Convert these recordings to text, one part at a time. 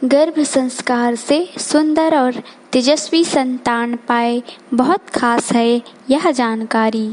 गर्भ संस्कार से सुंदर और तेजस्वी संतान पाए बहुत खास है यह जानकारी।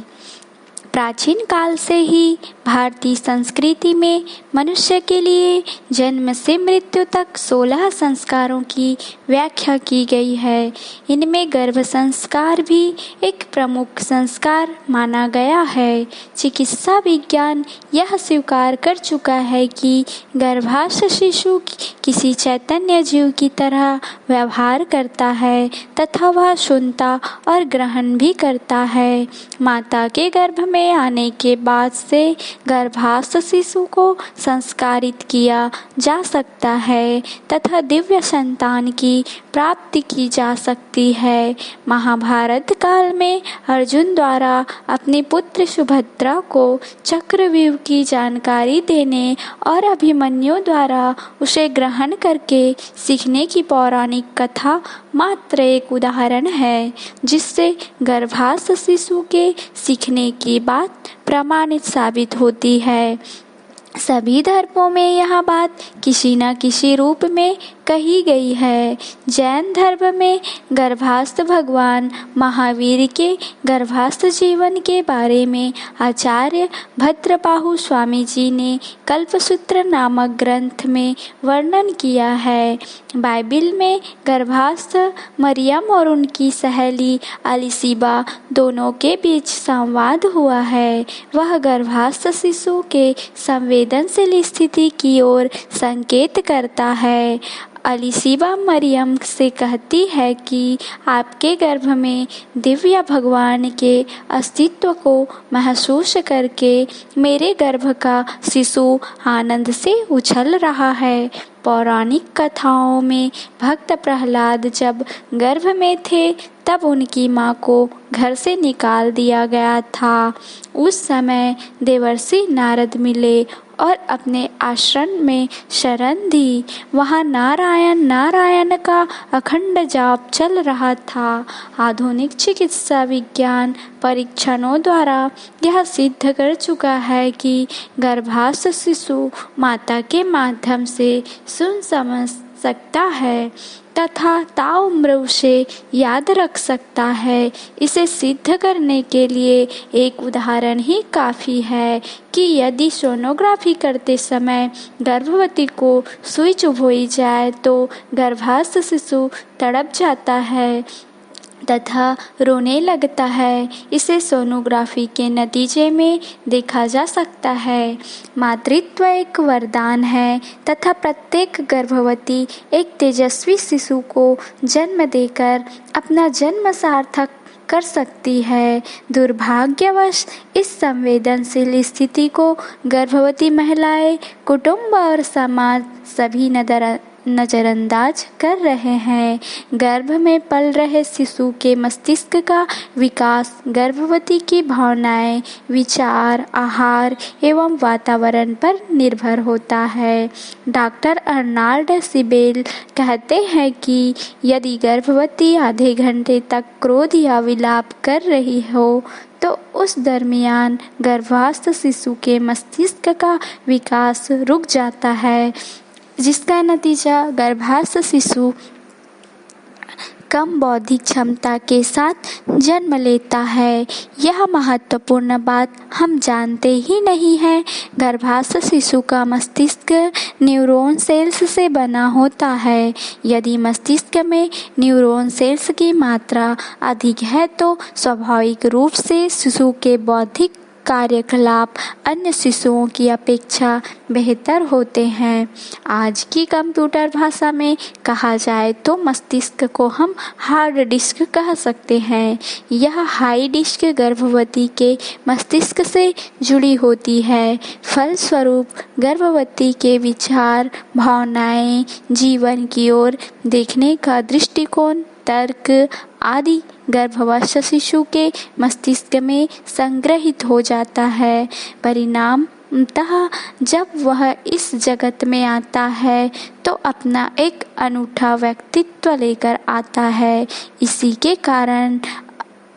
प्राचीन काल से ही भारतीय संस्कृति में मनुष्य के लिए जन्म से मृत्यु तक 16 संस्कारों की व्याख्या की गई है। इनमें गर्भ संस्कार भी एक प्रमुख संस्कार माना गया है। चिकित्सा विज्ञान यह स्वीकार कर चुका है कि गर्भास्थ शिशु किसी चैतन्य जीव की तरह व्यवहार करता है तथा वह सुनता और ग्रहण भी करता है। माता के गर्भ में आने के बाद से गर्भास्थ शिशु को संस्कारित किया जा सकता है तथा दिव्य संतान की प्राप्ति की जा सकती है। महाभारत काल में अर्जुन द्वारा अपनी पुत्र सुभद्रा को चक्रव्यूह की जानकारी देने और अभिमन्यु द्वारा उसे ग्रहण करके सीखने की पौराणिक कथा मात्र एक उदाहरण है जिससे गर्भास्थ शिशु के सीखने की बात प्रमाणित साबित होती है। सभी धर्मों में यह बात किसी न किसी रूप में कही गई है। जैन धर्म में गर्भास्थ भगवान महावीर के गर्भास्थ जीवन के बारे में आचार्य भद्रबाहु स्वामी जी ने कल्पसूत्र नामक ग्रंथ में वर्णन किया है। बाइबिल में गर्भास्थ मरियम और उनकी सहेली अलीसिबा दोनों के बीच संवाद हुआ है। वह गर्भास्थ शिशु के संवेदनशील स्थिति की ओर संकेत करता है। अलीसिबा मरियम से कहती है कि आपके गर्भ में दिव्य भगवान के अस्तित्व को महसूस करके मेरे गर्भ का शिशु आनंद से उछल रहा है। पौराणिक कथाओं में भक्त प्रहलाद जब गर्भ में थे तब उनकी मां को घर से निकाल दिया गया था। उस समय देवर्षि नारद मिले और अपने आश्रम में शरण दी। वहाँ नारायण नारायण का अखंड जाप चल रहा था। आधुनिक चिकित्सा विज्ञान परीक्षणों द्वारा यह सिद्ध कर चुका है कि गर्भास्थ शिशु माता के माध्यम से सुन समझ सकता है तथा ताउम्र उसे याद रख सकता है। इसे सिद्ध करने के लिए एक उदाहरण ही काफ़ी है कि यदि सोनोग्राफी करते समय गर्भवती को सुई चुभोई जाए तो गर्भास्थ शिशु तड़प जाता है तथा रोने लगता है। इसे सोनोग्राफी के नतीजे में देखा जा सकता है। मातृत्व एक वरदान है तथा प्रत्येक गर्भवती एक तेजस्वी शिशु को जन्म देकर अपना जन्म सार्थक कर सकती है। दुर्भाग्यवश इस संवेदनशील स्थिति को गर्भवती महिलाएं, कुटुंब और समाज सभी नज़रअंदाज कर रहे हैं। गर्भ में पल रहे शिशु के मस्तिष्क का विकास गर्भवती की भावनाएं, विचार, आहार एवं वातावरण पर निर्भर होता है। डॉक्टर अर्नाल्ड सिबेल कहते हैं कि यदि गर्भवती आधे घंटे तक क्रोध या विलाप कर रही हो तो उस दरमियान गर्भास्थ शिशु के मस्तिष्क का विकास रुक जाता है, जिसका नतीजा गर्भास्थ शिशु कम बौद्धिक क्षमता के साथ जन्म लेता है। यह महत्वपूर्ण बात हम जानते ही नहीं है। गर्भास्थ शिशु का मस्तिष्क न्यूरॉन सेल्स से बना होता है। यदि मस्तिष्क में न्यूरॉन सेल्स की मात्रा अधिक है तो स्वाभाविक रूप से शिशु के बौद्धिक कार्यकलाप अन्य शिशुओं की अपेक्षा बेहतर होते हैं। आज की कंप्यूटर भाषा में कहा जाए तो मस्तिष्क को हम हार्ड डिस्क कह सकते हैं। यह हाई डिस्क गर्भवती के मस्तिष्क से जुड़ी होती है। फलस्वरूप गर्भवती के विचार, भावनाएं, जीवन की ओर देखने का दृष्टिकोण, तर्क आदि गर्भावस्थ शिशु के मस्तिष्क में संग्रहित हो जाता है। परिणामतः जब वह इस जगत में आता है तो अपना एक अनूठा व्यक्तित्व लेकर आता है। इसी के कारण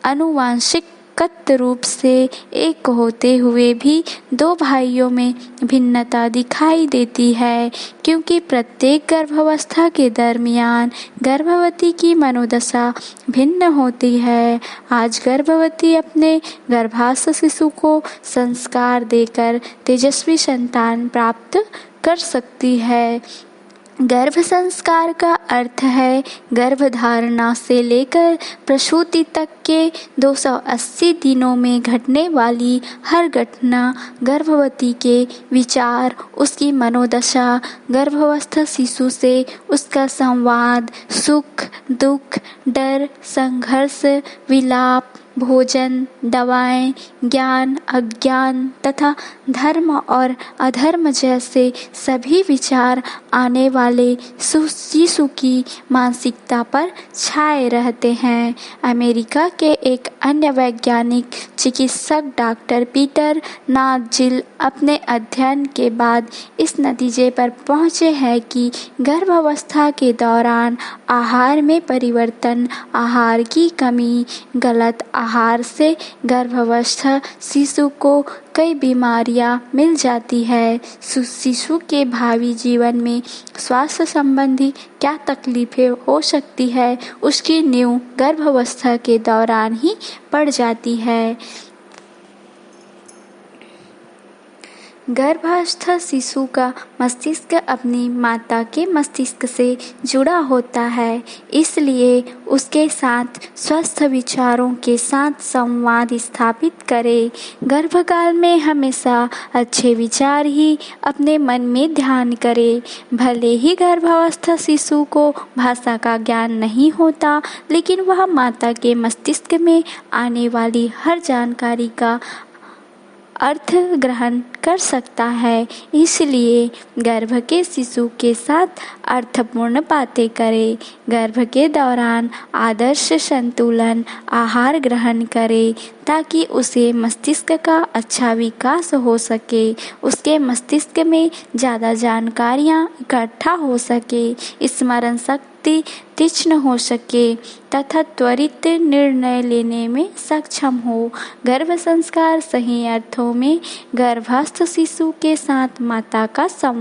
आनुवांशिक व्यक्तिगत रूप से एक होते हुए भी दो भाइयों में भिन्नता दिखाई देती है, क्योंकि प्रत्येक गर्भावस्था के दरमियान गर्भवती की मनोदशा भिन्न होती है। आज गर्भवती अपने गर्भास्थ शिशु को संस्कार देकर तेजस्वी संतान प्राप्त कर सकती है। गर्भ संस्कार का अर्थ है गर्भधारणा से लेकर प्रसूति तक के 280 दिनों में घटने वाली हर घटना, गर्भवती के विचार, उसकी मनोदशा, गर्भावस्थ शिशु से उसका संवाद, सुख दुख, डर, संघर्ष, विलाप, भोजन, दवाएं, ज्ञान, अज्ञान तथा धर्म और अधर्म जैसे सभी विचार आने वाले शिशु की मानसिकता पर छाए रहते हैं। अमेरिका के एक अन्य वैज्ञानिक चिकित्सक डॉक्टर पीटर नादजिल अपने अध्ययन के बाद इस नतीजे पर पहुंचे हैं कि गर्भावस्था के दौरान आहार में परिवर्तन, आहार की कमी, गलत आहार से गर्भावस्थ शिशु को कई बीमारियां मिल जाती है। शिशु के भावी जीवन में स्वास्थ्य संबंधी क्या तकलीफें हो सकती है, उसकी नींव गर्भावस्था के दौरान ही पड़ जाती है। गर्भास्थ शिशु का मस्तिष्क अपनी माता के मस्तिष्क से जुड़ा होता है, इसलिए उसके साथ स्वस्थ विचारों के साथ संवाद स्थापित करें। गर्भकाल में हमेशा अच्छे विचार ही अपने मन में ध्यान करें। भले ही गर्भावस्थ शिशु को भाषा का ज्ञान नहीं होता, लेकिन वह माता के मस्तिष्क में आने वाली हर जानकारी का अर्थ ग्रहण कर सकता है। इसलिए गर्भ के शिशु के साथ अर्थपूर्ण बातें करें। गर्भ के दौरान आदर्श संतुलन आहार ग्रहण करें ताकि उसे मस्तिष्क का अच्छा विकास हो सके, उसके मस्तिष्क में ज़्यादा जानकारियाँ इकट्ठा हो सके, स्मरण शक्ति तीक्ष्ण हो सके तथा त्वरित निर्णय लेने में सक्षम हो। गर्भ संस्कार सही अर्थों में गर्भस्थ शिशु के साथ माता का